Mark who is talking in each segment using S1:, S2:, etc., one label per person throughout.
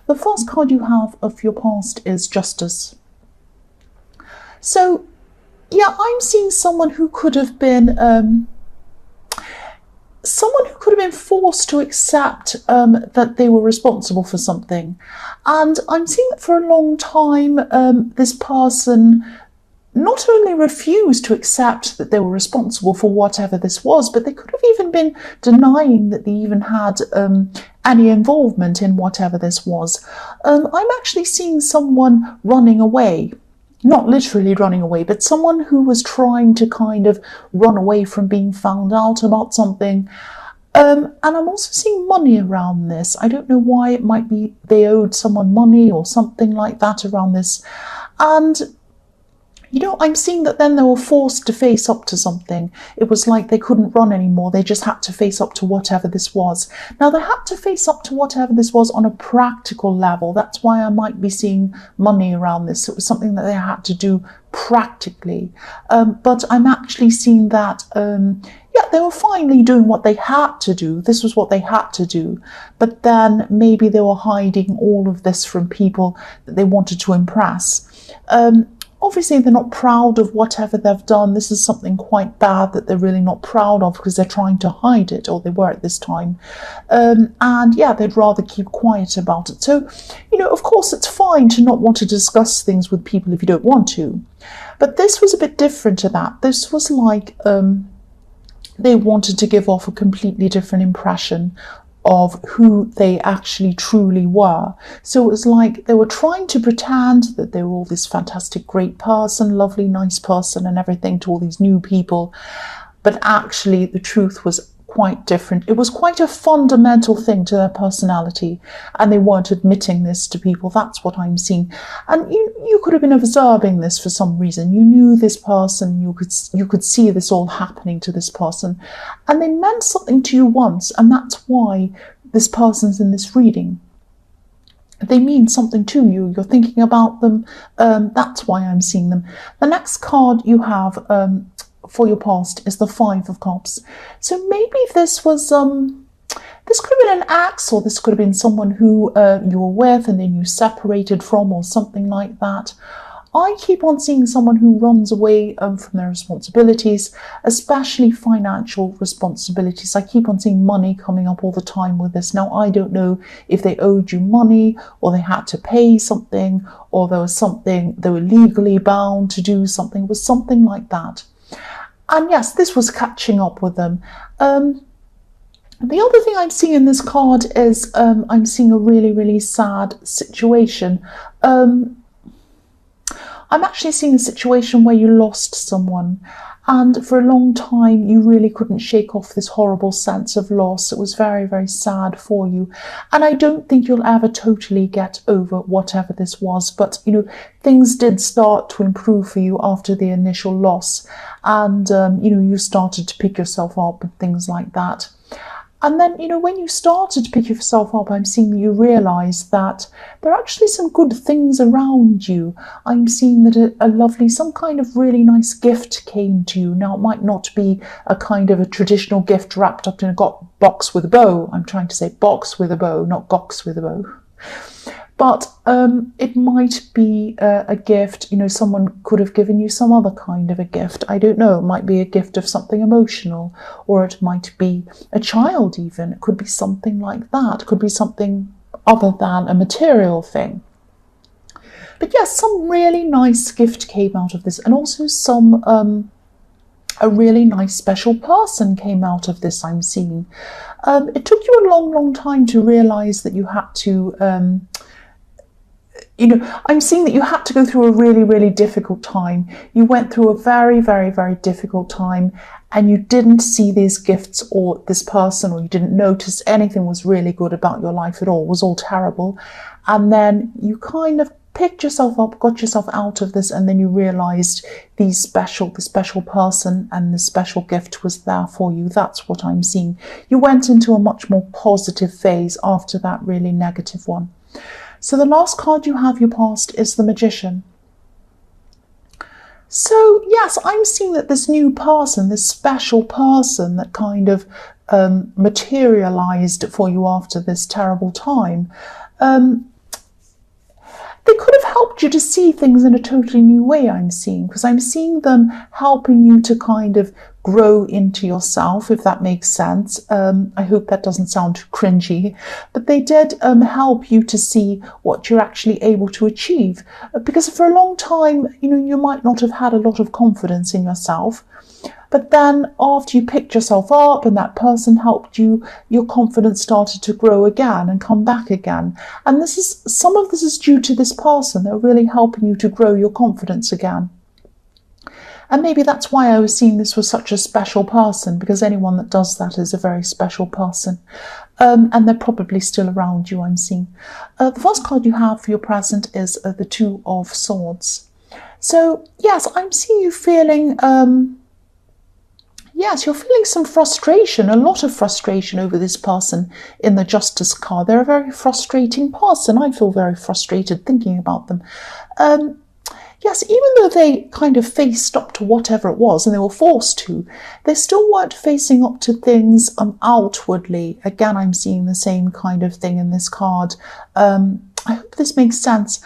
S1: The first card you have of your past is Justice. So, yeah, I'm seeing someone who could have been forced to accept that they were responsible for something. And I'm seeing that for a long time, this person not only refused to accept that they were responsible for whatever this was, but they could have even been denying that they even had any involvement in whatever this was. I'm actually seeing someone running away. Not literally running away, but someone who was trying to kind of run away from being found out about something. And I'm also seeing money around this. I don't know why. It might be they owed someone money or something like that around this. And I'm seeing that then they were forced to face up to something. It was like they couldn't run anymore. They just had to face up to whatever this was. Now, they had to face up to whatever this was on a practical level. That's why I might be seeing money around this. It was something that they had to do practically. But I'm actually seeing that, they were finally doing what they had to do. This was what they had to do. But then maybe they were hiding all of this from people that they wanted to impress. Obviously, they're not proud of whatever they've done. This is something quite bad that they're really not proud of because they're trying to hide it, or they were at this time. They'd rather keep quiet about it. So, of course, it's fine to not want to discuss things with people if you don't want to. But this was a bit different to that. This was like they wanted to give off a completely different impression of who they actually truly were. So it was like they were trying to pretend that they were all this fantastic, great person, lovely, nice person and everything to all these new people. But actually the truth was quite different. It was quite a fundamental thing to their personality, and they weren't admitting this to people. That's what I'm seeing. And you could have been observing this for some reason. You knew this person, you could see this all happening to this person, and they meant something to you once, and that's why this person's in this reading. They mean something to you. You're thinking about them. That's why I'm seeing them. The next card you have for your past is the Five of Cups. So maybe this was this could have been an ex, or this could have been someone who you were with and then you separated from, or something like that. I keep on seeing someone who runs away from their responsibilities, especially financial responsibilities. I keep on seeing money coming up all the time with this. Now, I don't know if they owed you money, or they had to pay something, or there was something, they were legally bound to do something. It was something like that. And yes, this was catching up with them. The other thing I'm seeing in this card is I'm seeing a really, really sad situation. I'm actually seeing a situation where you lost someone, and for a long time you really couldn't shake off this horrible sense of loss. It was very, very sad for you, and I don't think you'll ever totally get over whatever this was, but things did start to improve for you after the initial loss, and you started to pick yourself up and things like that. And then, when you started to pick yourself up, I'm seeing you realise that there are actually some good things around you. I'm seeing that a lovely, some kind of really nice gift came to you. Now, it might not be a kind of a traditional gift wrapped up in a box with a bow. I'm trying to say box with a bow, not gox with a bow. But it might be a gift, someone could have given you some other kind of a gift. I don't know, it might be a gift of something emotional, or it might be a child even. It could be something like that. It could be something other than a material thing. But yes, some really nice gift came out of this, and also a really nice special person came out of this, I'm seeing. It took you a long, long time to realise that you had to... I'm seeing that you had to go through a really, really difficult time. You went through a very, very, very difficult time, and you didn't see these gifts or this person, or you didn't notice anything was really good about your life at all. It was all terrible. And then you kind of picked yourself up, got yourself out of this, and then you realised the special person and the special gift was there for you. That's what I'm seeing. You went into a much more positive phase after that really negative one. So the last card you have your past is the Magician. So yes, I'm seeing that this new person, this special person that kind of materialized for you after this terrible time, they could have helped you to see things in a totally new way, I'm seeing, because I'm seeing them helping you to kind of grow into yourself, if that makes sense. I hope that doesn't sound cringy, but they did help you to see what you're actually able to achieve. Because for a long time, you might not have had a lot of confidence in yourself. But then after you picked yourself up and that person helped you, your confidence started to grow again and come back again. And some of this is due to this person. They're really helping you to grow your confidence again. And maybe that's why I was seeing this was such a special person, because anyone that does that is a very special person. And they're probably still around you, I'm seeing. The first card you have for your present is the Two of Swords. So, yes, I'm seeing you feeling... Yes, you're feeling some frustration, a lot of frustration over this person in the Justice card. They're a very frustrating person. I feel very frustrated thinking about them. Yes, even though they kind of faced up to whatever it was and they were forced to, they still weren't facing up to things outwardly. Again, I'm seeing the same kind of thing in this card. I hope this makes sense.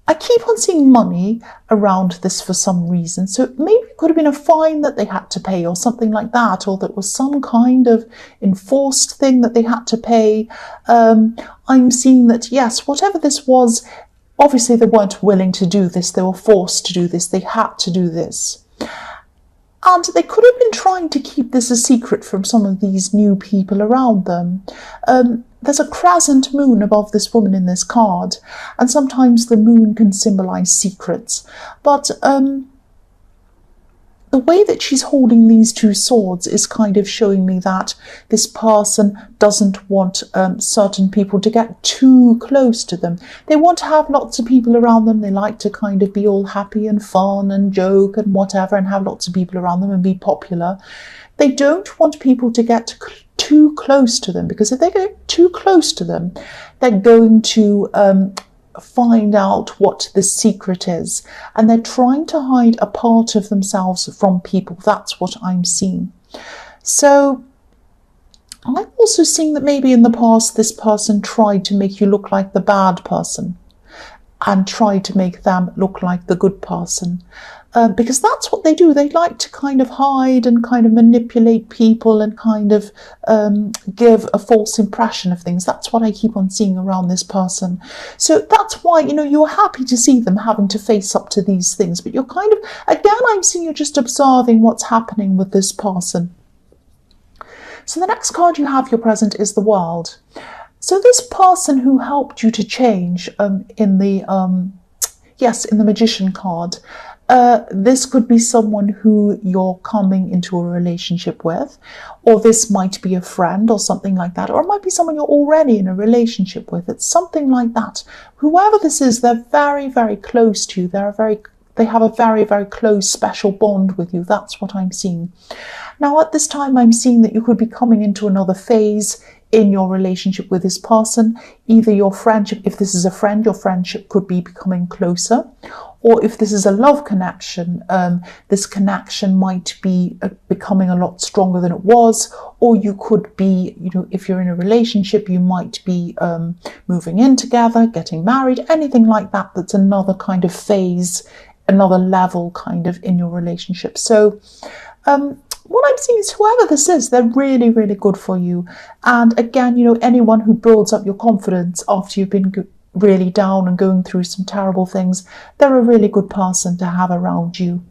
S1: I keep on seeing money around this for some reason. So maybe it could have been a fine that they had to pay or something like that, or that was some kind of enforced thing that they had to pay. I'm seeing that, yes, whatever this was, obviously they weren't willing to do this. They were forced to do this. They had to do this. And they could have been trying to keep this a secret from some of these new people around them. There's a crescent moon above this woman in this card, and sometimes the moon can symbolize secrets. But the way that she's holding these two swords is kind of showing me that this person doesn't want certain people to get too close to them. They want to have lots of people around them. They like to kind of be all happy and fun and joke and whatever and have lots of people around them and be popular. They don't want people to get too close to them, because if they get too close to them, they're going to find out what the secret is, and they're trying to hide a part of themselves from people. That's what I'm seeing. So I'm also seeing that maybe in the past this person tried to make you look like the bad person and tried to make them look like the good person. Because that's what they do. They like to kind of hide and kind of manipulate people and kind of give a false impression of things. That's what I keep on seeing around this person. So that's why, you're happy to see them having to face up to these things. But you're kind of, again, I'm seeing you're just observing what's happening with this person. So the next card you have, your present, is the World. So this person who helped you to change in the Magician card, this could be someone who you're coming into a relationship with, or this might be a friend or something like that, or it might be someone you're already in a relationship with. It's something like that. Whoever this is, they're very, very close to you. They have a very, very close, special bond with you. That's what I'm seeing. Now, at this time, I'm seeing that you could be coming into another phase in your relationship with this person. Either your friendship, if this is a friend, your friendship could be becoming closer. Or if this is a love connection, this connection might be becoming a lot stronger than it was. Or you could be, if you're in a relationship, you might be moving in together, getting married, anything like that. That's another kind of phase, another level kind of in your relationship. So what I'm seeing is whoever this is, they're really, really good for you. And again, anyone who builds up your confidence after you've been really down and going through some terrible things, they're a really good person to have around you.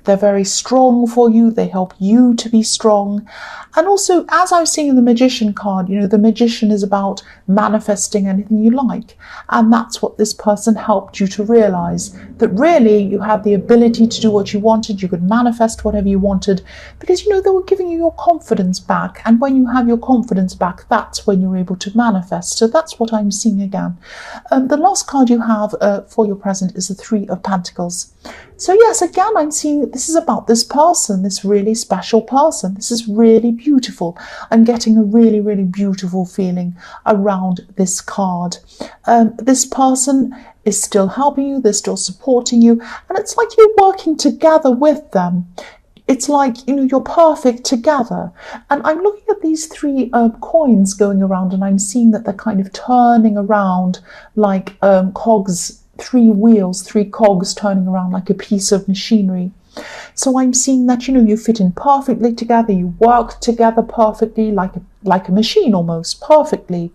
S1: They're very strong for you. They help you to be strong. And also, as I was seeing in the Magician card, the Magician is about manifesting anything you like. And that's what this person helped you to realize, that really you had the ability to do what you wanted. You could manifest whatever you wanted because, they were giving you your confidence back. And when you have your confidence back, that's when you're able to manifest. So that's what I'm seeing again. The last card you have for your present is the Three of Pentacles. So yes, again, I'm seeing that this is about this person, this really special person. This is really beautiful. I'm getting a really, really beautiful feeling around this card. This person is still helping you. They're still supporting you. And it's like you're working together with them. It's like, you're perfect together. And I'm looking at these three coins going around, and I'm seeing that they're kind of turning around like cogs, three wheels, three cogs turning around like a piece of machinery. So I'm seeing that, you fit in perfectly together, you work together perfectly, like a machine almost, perfectly.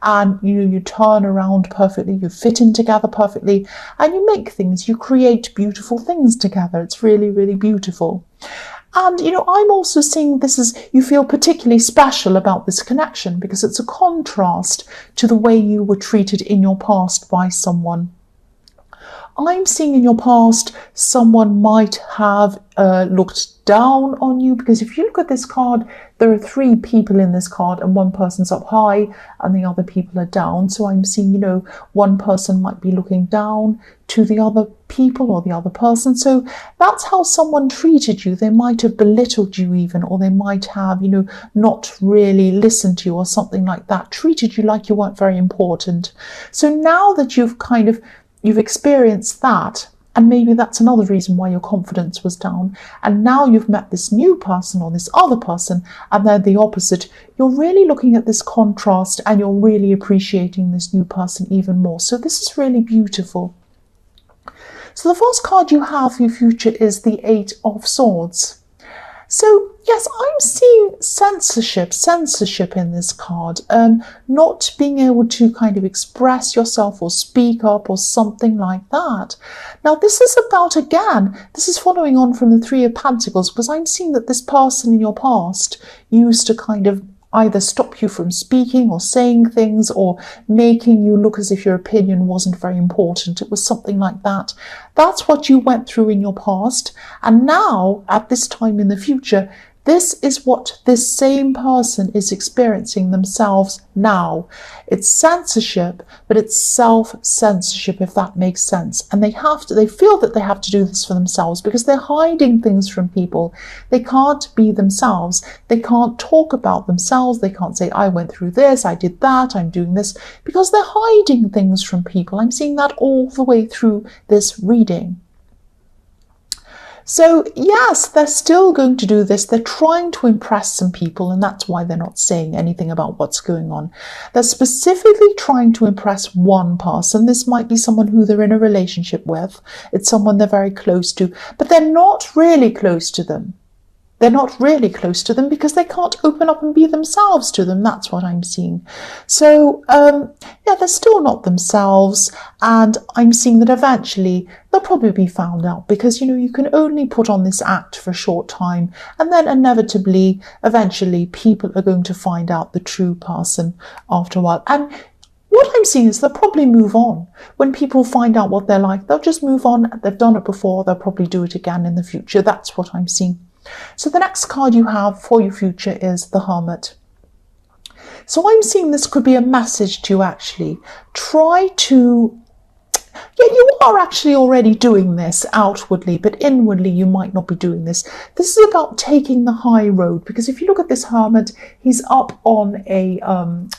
S1: And you turn around perfectly, you fit in together perfectly, and you make things, you create beautiful things together. It's really, really beautiful. And, I'm also seeing this as you feel particularly special about this connection because it's a contrast to the way you were treated in your past by someone. I'm seeing in your past someone might have looked down on you, because if you look at this card, there are three people in this card and one person's up high and the other people are down. So I'm seeing, one person might be looking down to the other people or the other person. So that's how someone treated you. They might have belittled you even, or they might have, not really listened to you or something like that, treated you like you weren't very important. So now that you've experienced that, and maybe that's another reason why your confidence was down, and now you've met this new person or this other person and they're the opposite, you're really looking at this contrast and you're really appreciating this new person even more. So this is really beautiful. So the first card you have for your future is the Eight of Swords. So yes, I'm seeing censorship in this card, not being able to kind of express yourself or speak up or something like that. Now this is about, again, this is following on from the Three of Pentacles, because I'm seeing that this person in your past used to kind of either stop you from speaking or saying things or making you look as if your opinion wasn't very important. It was something like that. That's what you went through in your past. And now, at this time in the future, this is what this same person is experiencing themselves now. It's censorship, but it's self-censorship, if that makes sense. And they feel that they have to do this for themselves because they're hiding things from people. They can't be themselves. They can't talk about themselves. They can't say, I went through this, I did that, I'm doing this, because they're hiding things from people. I'm seeing that all the way through this reading. So yes, they're still going to do this. They're trying to impress some people, and that's why they're not saying anything about what's going on. They're specifically trying to impress one person. This might be someone who they're in a relationship with. It's someone they're very close to, but they're not really close to them. They're not really close to them because they can't open up and be themselves to them. That's what I'm seeing. So, yeah, they're still not themselves. And I'm seeing that eventually they'll probably be found out because, you can only put on this act for a short time. And then inevitably, eventually, people are going to find out the true person after a while. And what I'm seeing is they'll probably move on. When people find out what they're like, they'll just move on. They've done it before. They'll probably do it again in the future. That's what I'm seeing. So the next card you have for your future is the Hermit. So I'm seeing this could be a message to you actually. Try to, yeah, you are actually already doing this outwardly, but inwardly you might not be doing this. This is about taking the high road, because if you look at this Hermit, he's up on a,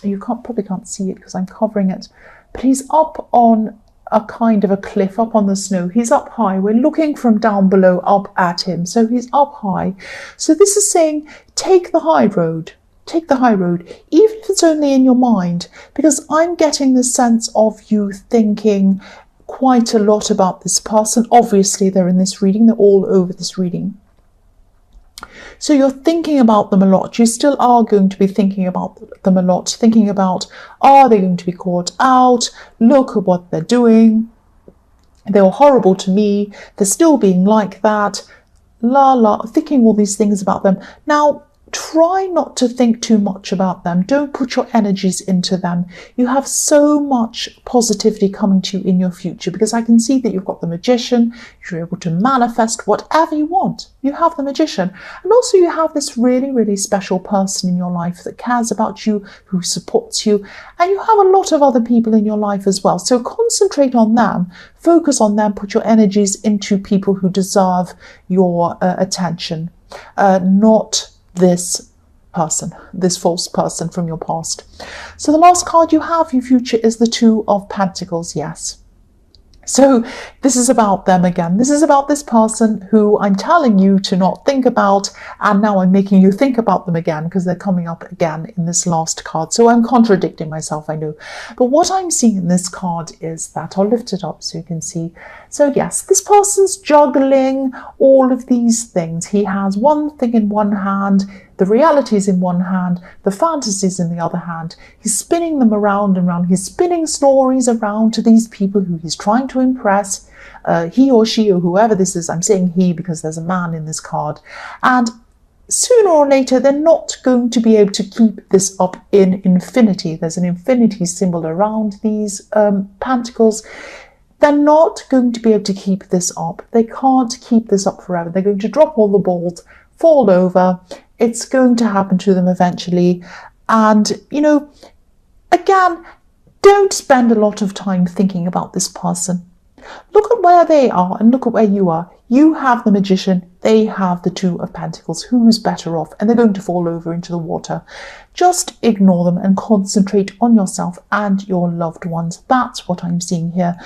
S1: you probably can't see it because I'm covering it, but he's up on a kind of a cliff, up on the snow. He's up high. We're looking from down below up at him. So he's up high. So this is saying, take the high road. Take the high road, even if it's only in your mind, because I'm getting the sense of you thinking quite a lot about this person. Obviously, they're in this reading. They're all over this reading. So you're thinking about them a lot. You still are going to be thinking about them a lot, thinking about, are they going to be caught out? Look at what they're doing. They were horrible to me. They're still being like that. Thinking all these things about them. Now, try not to think too much about them. Don't put your energies into them. You have so much positivity coming to you in your future, because I can see that you've got the Magician. You're able to manifest whatever you want. You have the Magician. And also you have this really, really special person in your life that cares about you, who supports you. And you have a lot of other people in your life as well. So concentrate on them. Focus on them. Put your energies into people who deserve your attention. Not this person, this false person from your past. So the last card you have, your future, is the Two of Pentacles. Yes. So this is about them again. This is about this person who I'm telling you to not think about, and now I'm making you think about them again because they're coming up again in this last card. So I'm contradicting myself, I know. But what I'm seeing in this card is that, I'll lift it up so you can see. So yes, this person's juggling all of these things. He has one thing in one hand, the realities in one hand, the fantasies in the other hand. He's spinning them around and around. He's spinning stories around to these people who he's trying to impress, he or she or whoever this is. I'm saying he because there's a man in this card. And sooner or later, they're not going to be able to keep this up in infinity. There's an infinity symbol around these pentacles. They're not going to be able to keep this up. They can't keep this up forever. They're going to drop all the balls, fall over. It's going to happen to them eventually. And, you know, again, don't spend a lot of time thinking about this person. Look at where they are and look at where you are. You have the Magician, they have the Two of Pentacles. Who's better off? And they're going to fall over into the water. Just ignore them and concentrate on yourself and your loved ones. That's what I'm seeing here.